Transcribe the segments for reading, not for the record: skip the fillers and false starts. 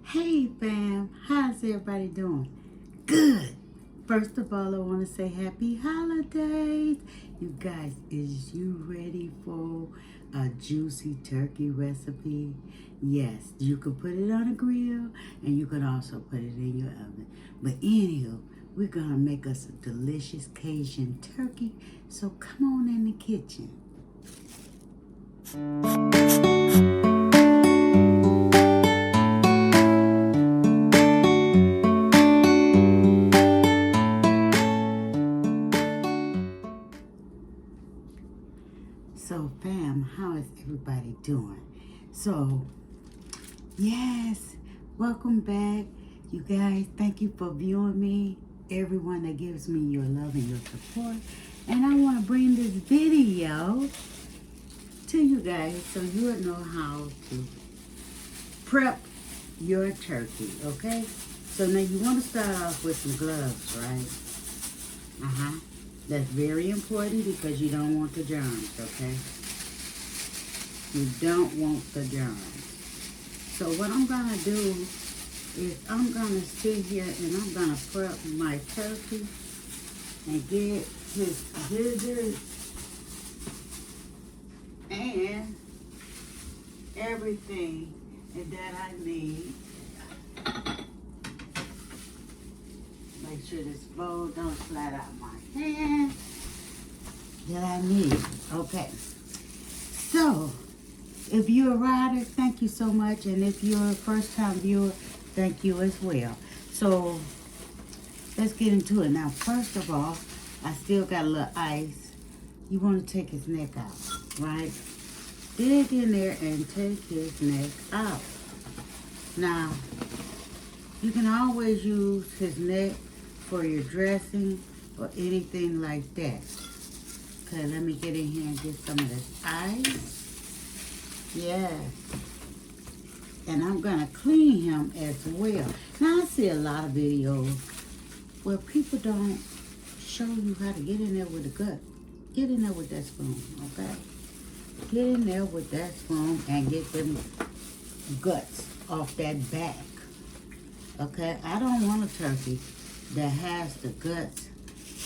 Hey fam, how's everybody doing? Good. First of all, I want to say happy holidays. You guys, is you ready for a juicy turkey recipe? Yes, you can put it on a grill and you can also put it in your oven. But anywho, we're going to make us a delicious Cajun turkey. So come on in the kitchen. So fam, how is everybody doing? So, yes, welcome back. You guys, thank you for viewing me. Everyone that gives me your love and your support. And I want to bring this video to you guys so you'll know how to prep your turkey, okay? So now you want to start off with some gloves, right? That's very important because you don't want the germs, okay? You don't want the germs. So what I'm going to do is I'm going to sit here and I'm going to prep my turkey and get his gizzard and everything that I need. Make sure this bowl don't slide out my hand that I need. Okay. So, if you're a rider, thank you so much. And if you're a first-time viewer, thank you as well. So, let's get into it. Now, first of all, I still got a little ice. You want to take his neck out, right? Dig in there and take his neck out. Now, you can always use his neck for your dressing or anything like that. Okay, let me get in here and get some of this ice. Yes. And I'm going to clean him as well. Now, I see a lot of videos where people don't show you how to get in there with the gut. Get in there with that spoon, okay? Get in there with that spoon and get them guts off that back. Okay, I don't want a turkey that has the guts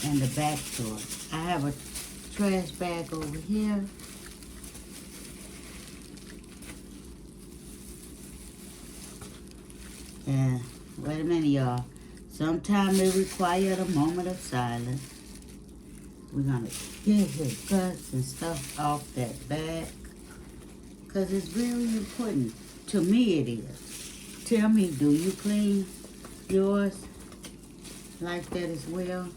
and the back to it. I have a trash bag over here. And wait a minute, y'all. Sometimes it requires a moment of silence. We're gonna get his guts and stuff off that back, because it's very important. To me it is. Tell me, do you clean yours like that as well?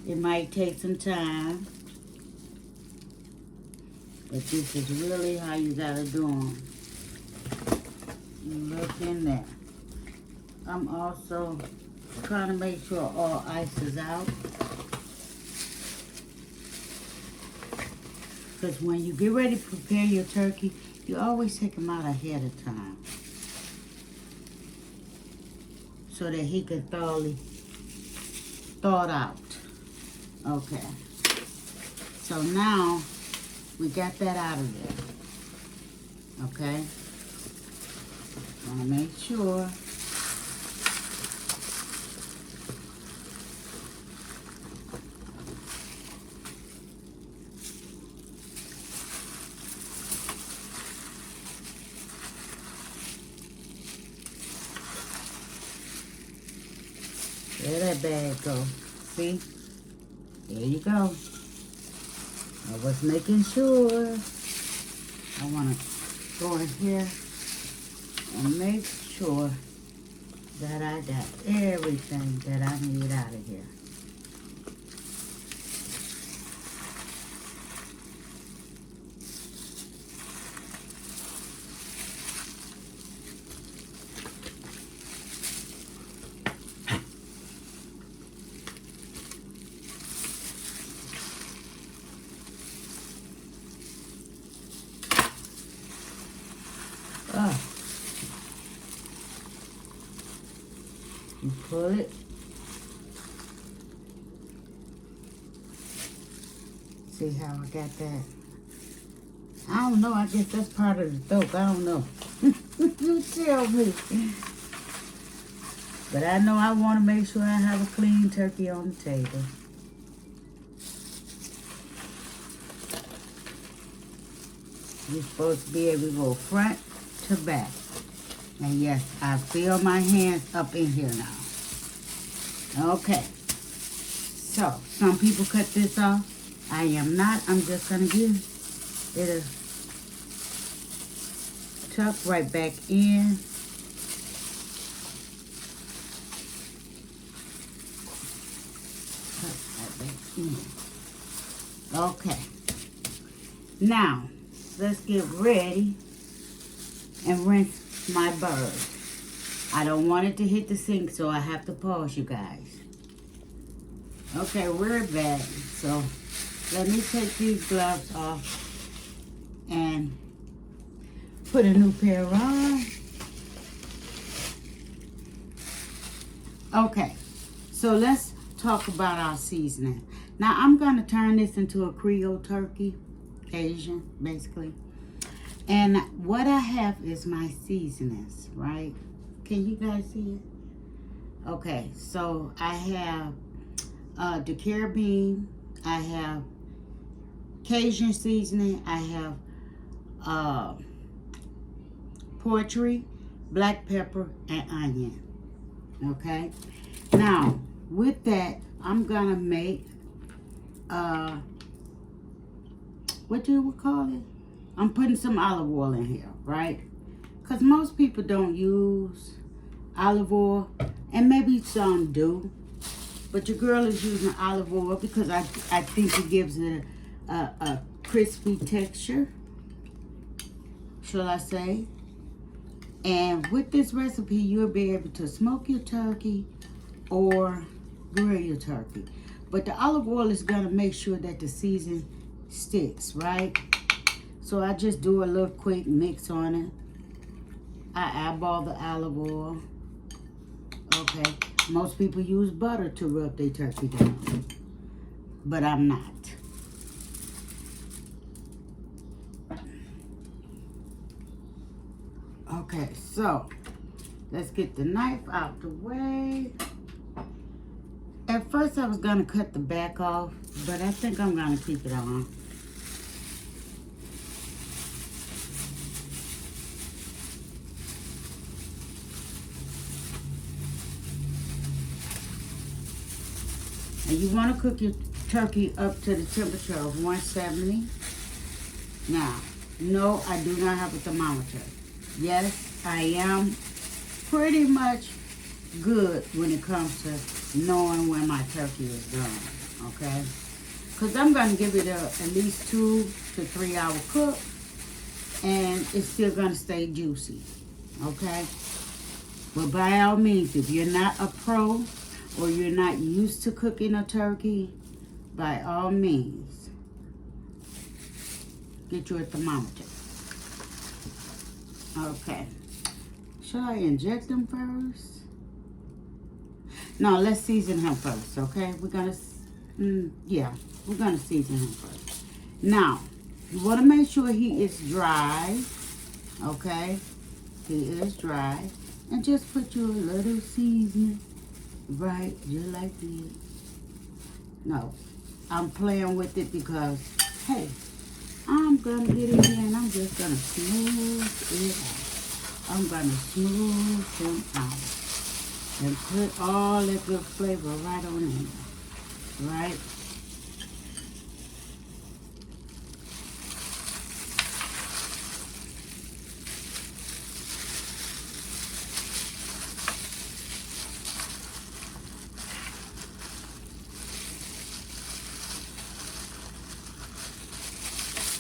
It might take some time, but this is really how you gotta do them. Look in there. I'm also trying to make sure all ice is out. Because when you get ready to prepare your turkey, you always take him out ahead of time, so that he can thoroughly thaw out. Okay. So now we got that out of there. Okay. Want to make sure there that bag go. See? There you go. I was making sure. I want to go in here and make sure that I got everything that I need out of here. You pull it. See how I got that? I don't know. I guess that's part of the dope. I don't know. You tell me. But I know I want to make sure I have a clean turkey on the table. You're supposed to be able to go front to back. And yes, I feel my hands up in here now. Okay. So, some people cut this off. I am not. I'm just going to give it a tuck right back in. Tuck right back in. Okay. Now, let's get ready and rinse my bird. I don't want it to hit the sink, so I have to pause, you guys. Okay, we're back. So, let me take these gloves off and put a new pair on. Okay, so let's talk about our seasoning. Now, I'm going to turn this into a Creole turkey, Cajun, basically. And what I have is my seasonings, right? Can you guys see it? Okay, so I have the carabine, I have Cajun seasoning, I have poultry, black pepper, and onion. Okay? Now, with that, I'm gonna make what do we call it? I'm putting some olive oil in here, right? Because most people don't use olive oil, and maybe some do. But your girl is using olive oil because I think it gives it a crispy texture, shall I say. And with this recipe, you'll be able to smoke your turkey or grill your turkey. But the olive oil is going to make sure that the season sticks, right? So I just do a little quick mix on it. I eyeball the olive oil. Okay. Most people use butter to rub their turkey down. But I'm not. Okay, so let's get the knife out the way. At first I was going to cut the back off, but I think I'm going to keep it on. And you want to cook your turkey up to the temperature of 170. Now, no, I do not have a thermometer. Yes, I am pretty much good when it comes to knowing when my turkey is done, okay? Because I'm going to give it at least 2 to 3 hour cook, and it's still going to stay juicy, okay? But by all means, if you're not a pro or you're not used to cooking a turkey, by all means, get you a thermometer. Okay. Should I inject them first? No, let's season him first, okay? We're gonna, we're gonna season him first. Now, you wanna make sure he is dry, okay? He is dry. And just put your little seasoning right, just like this. No, I'm playing with it because, hey, I'm gonna get in here and I'm just gonna smooth it out. I'm gonna smooth him out and put all that good flavor right on in there, right?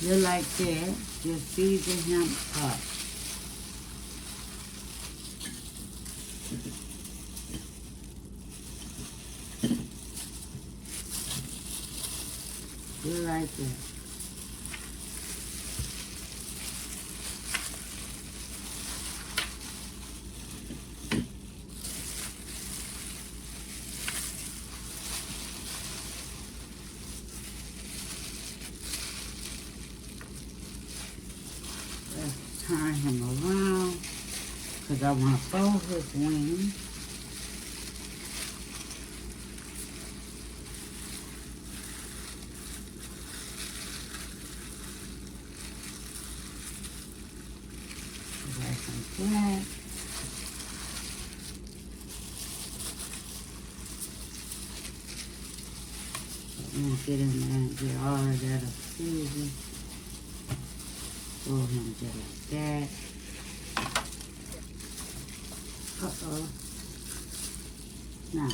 Just like that, just season him up. Just like that. turn him around because I want to fold his wings. Some black. I'm going to get in there and get all of that season. Fold him just like that. Uh-oh. Now,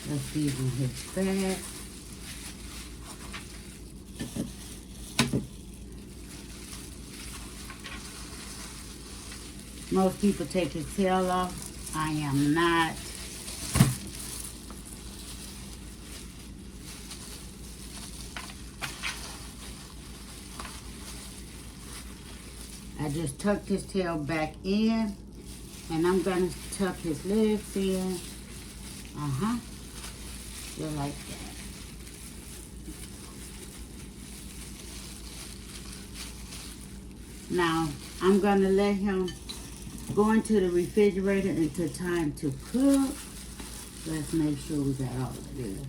let's season his back. Most people take his tail off. I am not. I just tucked his tail back in, and I'm gonna tuck his legs in. Just like that. Now, I'm gonna let him go into the refrigerator until time to cook. Let's make sure we got all of this.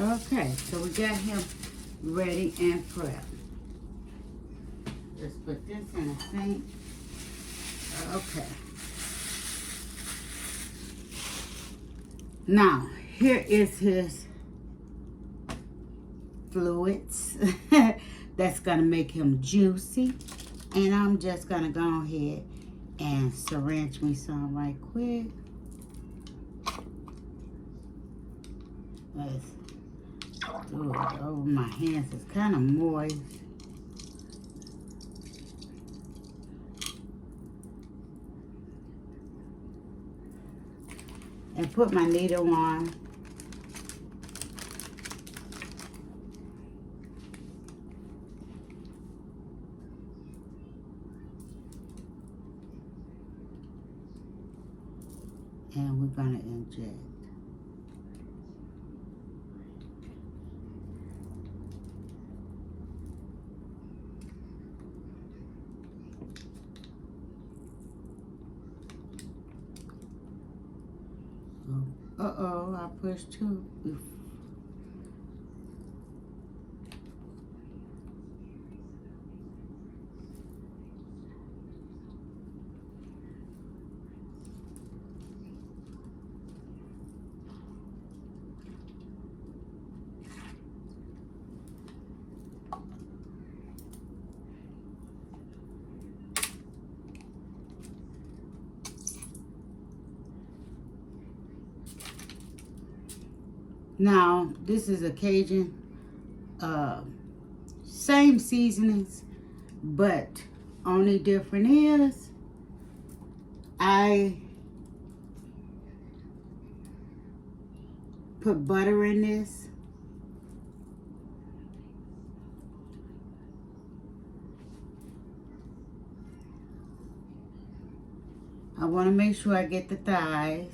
Okay, so we got him ready and prepped. Let's put this in a sink. Okay. Now, here is his fluids. That's gonna make him juicy. And I'm just gonna go ahead and syringe me some right quick. Let's do it over my hands. It's kind of moist. And put my needle on. And we're gonna inject. Uh-oh, I pushed too. Now, this is a Cajun, same seasonings, but only different is I put butter in this. I want to make sure I get the thighs.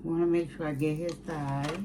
Want to make sure I get his thighs.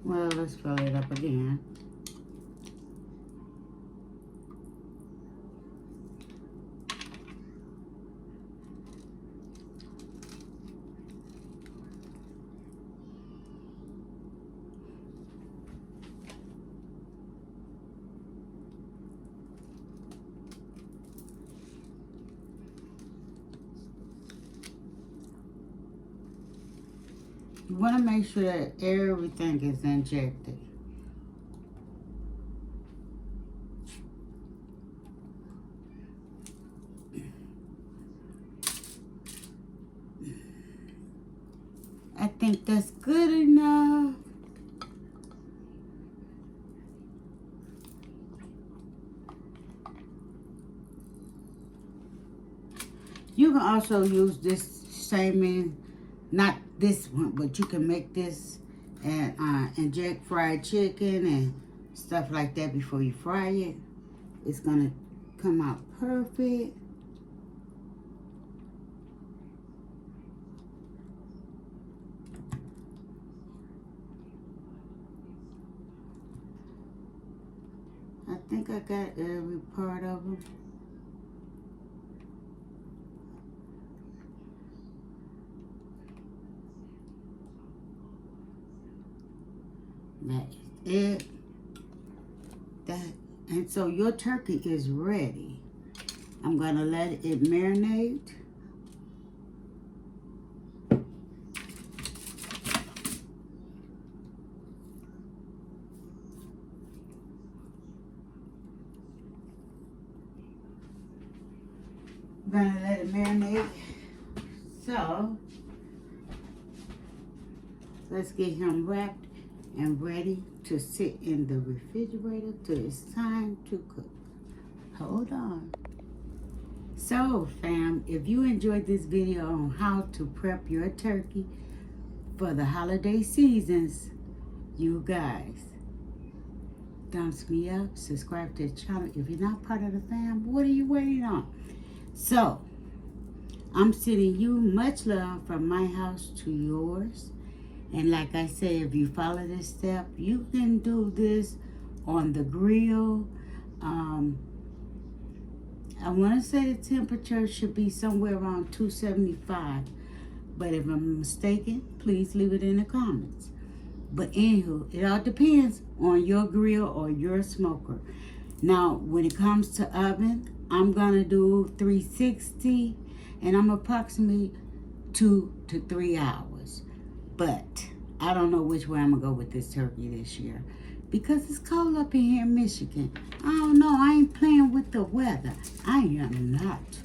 Well, let's fill it up again. You want to make sure that everything is injected. I think that's good enough. You can also use this same, not this one, but you can make this and inject fried chicken and stuff like that before you fry it. It's gonna come out perfect. I think I got every part of them. That is it. And so your turkey is ready. I'm gonna let it marinate. I'm gonna let it marinate. So let's get him wrapped and ready to sit in the refrigerator till it's time to cook. Hold on. So fam, if you enjoyed this video on how to prep your turkey for the holiday seasons, you guys, thumbs me up, subscribe to the channel. If you're not part of the fam, what are you waiting on? So, I'm sending you much love from my house to yours. And like I say, if you follow this step, you can do this on the grill. I want to say the temperature should be somewhere around 275. But if I'm mistaken, please leave it in the comments. But anywho, it all depends on your grill or your smoker. Now, when it comes to oven, I'm going to do 360. And I'm approximately 2 to 3 hours. But I don't know which way I'm going to go with this turkey this year. Because it's cold up in here in Michigan. I don't know. I ain't playing with the weather. I am not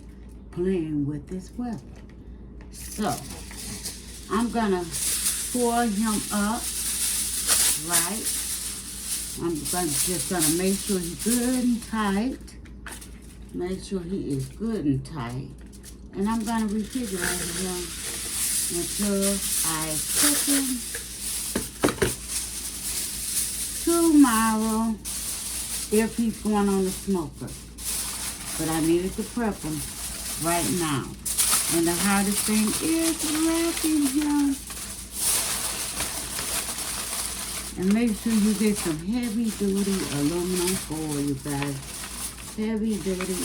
playing with this weather. So, I'm going to pour him up. Right? I'm just going to make sure he's good and tight. Make sure he is good and tight. And I'm going to refrigerate him until I cook him tomorrow if he's going on the smoker. But I needed to prep him right now. And the hardest thing is wrapping him. And make sure you get some heavy duty aluminum foil, you guys. Heavy duty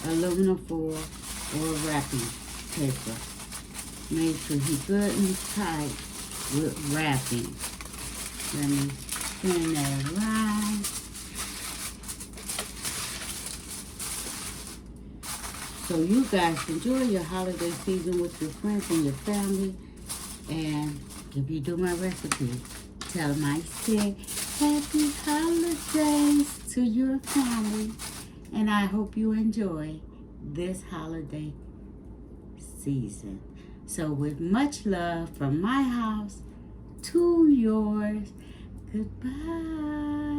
aluminum foil or wrapping paper. Make sure he's good and tight with wrapping. Let me spin that around. So you guys enjoy your holiday season with your friends and your family. And if you do my recipe, tell them I said happy holidays to your family. And I hope you enjoy this holiday season. So with much love from my house to yours, goodbye.